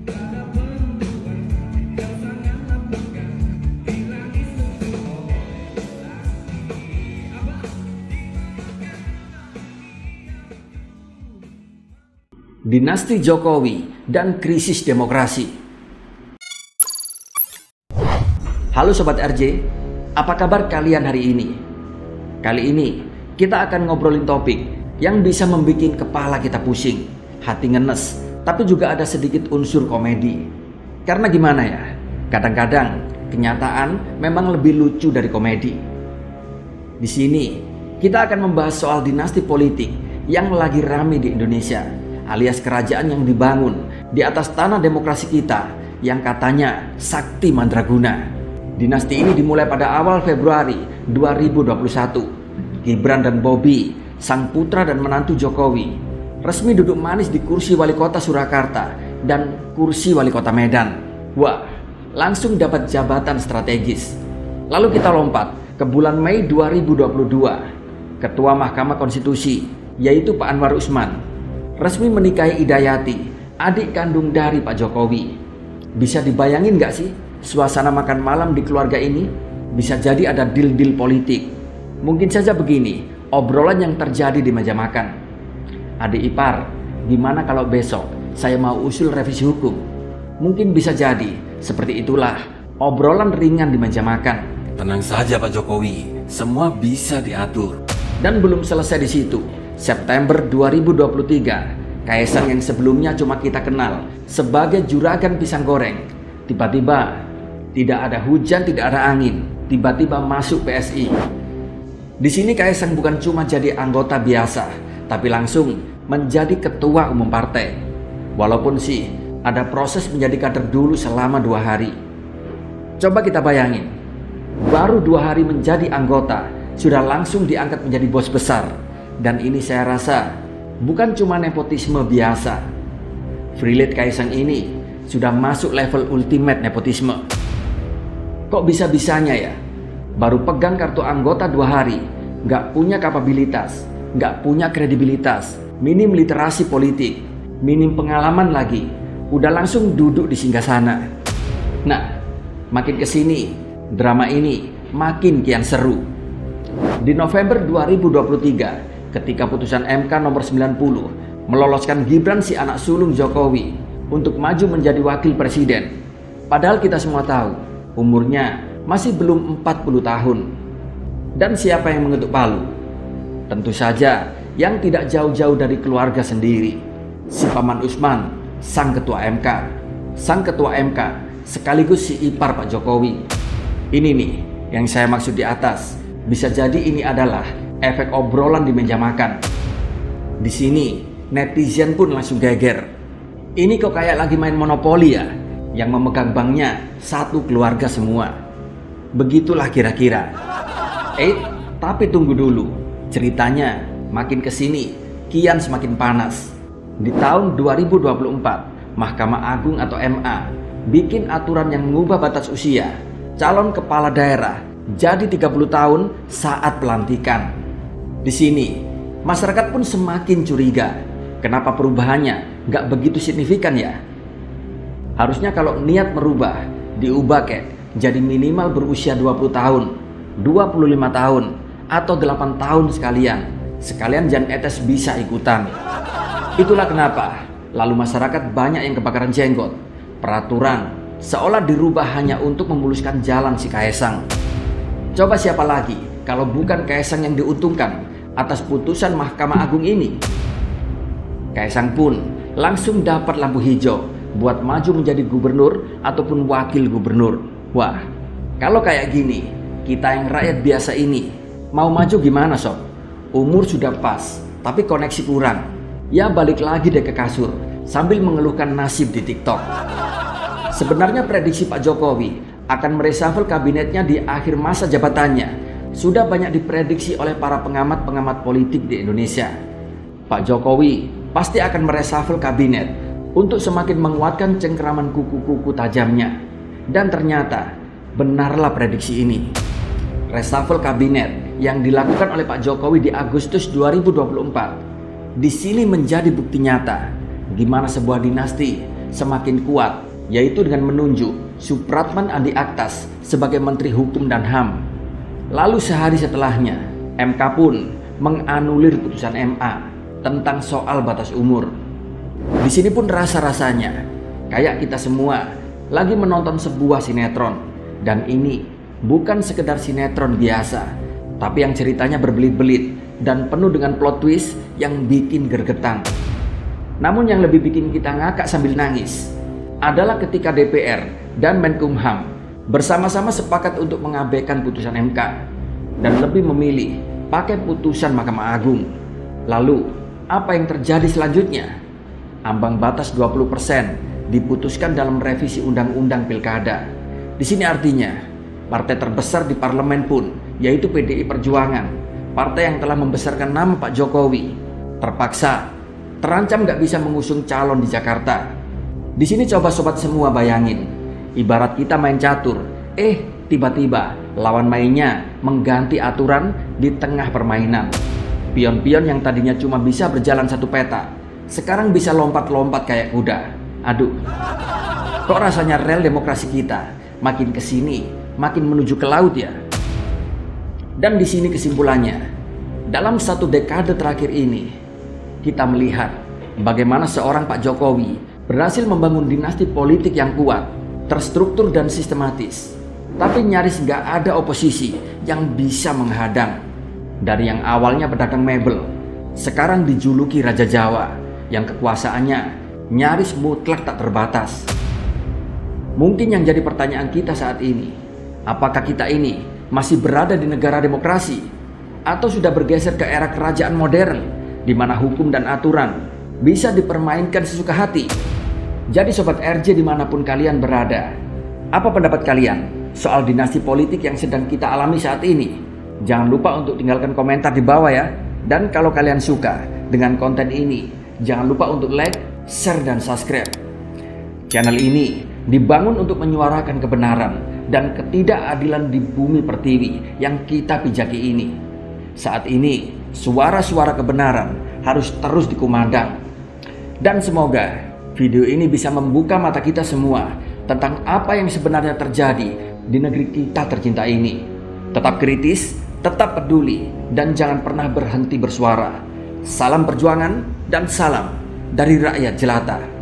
Dinasti Jokowi dan krisis demokrasi. Halo Sobat RJ, apa kabar kalian hari ini? Kali ini kita akan ngobrolin topik yang bisa membuat kepala kita pusing, hati ngenes, tapi juga ada sedikit unsur komedi. Karena gimana ya, kadang-kadang kenyataan memang lebih lucu dari komedi. Di sini kita akan membahas soal dinasti politik yang lagi rame di Indonesia, alias kerajaan yang dibangun di atas tanah demokrasi kita yang katanya sakti mandraguna. Dinasti ini dimulai pada awal Februari 2021. Gibran dan Bobi, sang putra dan menantu Jokowi, resmi duduk manis di kursi wali kota Surakarta dan kursi wali kota Medan. Wah, langsung dapat jabatan strategis. Lalu kita lompat ke bulan Mei 2022. Ketua Mahkamah Konstitusi, yaitu Pak Anwar Usman, resmi menikahi Idayati, adik kandung dari Pak Jokowi. Bisa dibayangin gak sih suasana makan malam di keluarga ini? Bisa jadi ada deal-deal politik. Mungkin saja begini obrolan yang terjadi di meja makan. Adik ipar, gimana kalau besok saya mau usul revisi hukum? Mungkin bisa jadi seperti itulah obrolan ringan di meja makan. Tenang saja Pak Jokowi, semua bisa diatur. Dan belum selesai di situ. September 2023, Kaisang yang sebelumnya cuma kita kenal sebagai juragan pisang goreng, tiba-tiba tidak ada hujan, tidak ada angin, tiba-tiba masuk PSI. Di sini Kaisang bukan cuma jadi anggota biasa, tapi langsung menjadi ketua umum partai. Walaupun sih ada proses menjadi kader dulu selama 2 hari. Coba kita bayangin, baru 2 hari menjadi anggota, sudah langsung diangkat menjadi bos besar. Dan ini saya rasa bukan cuma nepotisme biasa. Freelid Kaisang ini sudah masuk level ultimate nepotisme. Kok bisa-bisanya ya? Baru pegang kartu anggota 2 hari, gak punya kapabilitas, gak punya kredibilitas, minim literasi politik, minim pengalaman lagi, udah langsung duduk di singgasana. Nah, makin kesini drama ini makin kian seru. Di November 2023, ketika putusan MK nomor 90 meloloskan Gibran si anak sulung Jokowi untuk maju menjadi wakil presiden. Padahal kita semua tahu umurnya masih belum 40 tahun. Dan siapa yang mengetuk palu? Tentu saja yang tidak jauh-jauh dari keluarga sendiri, si Paman Usman, sang ketua MK. Sang ketua MK sekaligus si ipar Pak Jokowi. Ini nih yang saya maksud di atas. Bisa jadi ini adalah efek obrolan di meja makan. Di sini netizen pun langsung geger. Ini kok kayak lagi main monopoli ya, yang memegang banknya satu keluarga semua. Begitulah kira-kira. Tapi tunggu dulu. Ceritanya makin kesini kian semakin panas. Di tahun 2024, Mahkamah Agung atau MA bikin aturan yang mengubah batas usia calon kepala daerah jadi 30 tahun saat pelantikan. Di sini, masyarakat pun semakin curiga. Kenapa perubahannya gak begitu signifikan ya? Harusnya kalau niat merubah, diubah jadi minimal berusia 20 tahun, 25 tahun, atau 8 tahun sekalian. Sekalian Jan Etes bisa ikutan. Itulah kenapa lalu masyarakat banyak yang kebakaran jenggot. Peraturan seolah dirubah hanya untuk memuluskan jalan si Kaisang. Coba siapa lagi kalau bukan Kaisang yang diuntungkan atas putusan Mahkamah Agung ini? Kaisang pun langsung dapat lampu hijau buat maju menjadi gubernur ataupun wakil gubernur. Wah, kalau kayak gini, kita yang rakyat biasa ini mau maju gimana sob? Umur sudah pas, tapi koneksi kurang. Ya balik lagi deh ke kasur sambil mengeluhkan nasib di TikTok. Sebenarnya prediksi Pak Jokowi akan mereshuffle kabinetnya di akhir masa jabatannya sudah banyak diprediksi oleh para pengamat-pengamat politik di Indonesia. Pak Jokowi pasti akan mereshuffle kabinet untuk semakin menguatkan cengkeraman kuku-kuku tajamnya. Dan ternyata benarlah prediksi ini. Reshuffle kabinet yang dilakukan oleh Pak Jokowi di Agustus 2024 di sini menjadi bukti nyata gimana sebuah dinasti semakin kuat, yaitu dengan menunjuk Supratman Andi Aktas sebagai Menteri Hukum dan HAM. Lalu sehari setelahnya, MK pun menganulir putusan MA tentang soal batas umur. Di sini pun rasa-rasanya kayak kita semua lagi menonton sebuah sinetron, dan ini bukan sekedar sinetron biasa, tapi yang ceritanya berbelit-belit dan penuh dengan plot twist yang bikin gergetang. Namun yang lebih bikin kita ngakak sambil nangis adalah ketika DPR dan Menkumham bersama-sama sepakat untuk mengabaikan putusan MK dan lebih memilih pakai putusan Mahkamah Agung. Lalu, apa yang terjadi selanjutnya? Ambang batas 20% diputuskan dalam revisi Undang-Undang Pilkada. Di sini artinya, partai terbesar di parlemen pun, yaitu PDI Perjuangan, partai yang telah membesarkan nama Pak Jokowi, terpaksa terancam gak bisa mengusung calon di Jakarta. Di sini coba sobat semua bayangin, ibarat kita main catur, tiba-tiba lawan mainnya mengganti aturan di tengah permainan. Pion-pion yang tadinya cuma bisa berjalan satu peta, sekarang bisa lompat-lompat kayak kuda. Aduh, kok rasanya rel demokrasi kita makin kesini, makin menuju ke laut ya? Dan di sini kesimpulannya, dalam satu dekade terakhir ini, kita melihat bagaimana seorang Pak Jokowi berhasil membangun dinasti politik yang kuat, terstruktur dan sistematis. Tapi nyaris gak ada oposisi yang bisa menghadang. Dari yang awalnya pedagang mebel, sekarang dijuluki Raja Jawa, yang kekuasaannya nyaris mutlak tak terbatas. Mungkin yang jadi pertanyaan kita saat ini, apakah kita ini masih berada di negara demokrasi? Atau sudah bergeser ke era kerajaan modern, di mana hukum dan aturan bisa dipermainkan sesuka hati? Jadi Sobat RJ dimanapun kalian berada, apa pendapat kalian soal dinasti politik yang sedang kita alami saat ini? Jangan lupa untuk tinggalkan komentar di bawah ya. Dan kalau kalian suka dengan konten ini, jangan lupa untuk like, share, dan subscribe. Channel ini dibangun untuk menyuarakan kebenaran dan ketidakadilan di bumi pertiwi yang kita pijaki ini. Saat ini, suara-suara kebenaran harus terus dikumandang. Dan semoga video ini bisa membuka mata kita semua tentang apa yang sebenarnya terjadi di negeri kita tercinta ini. Tetap kritis, tetap peduli, dan jangan pernah berhenti bersuara. Salam perjuangan dan salam dari rakyat jelata.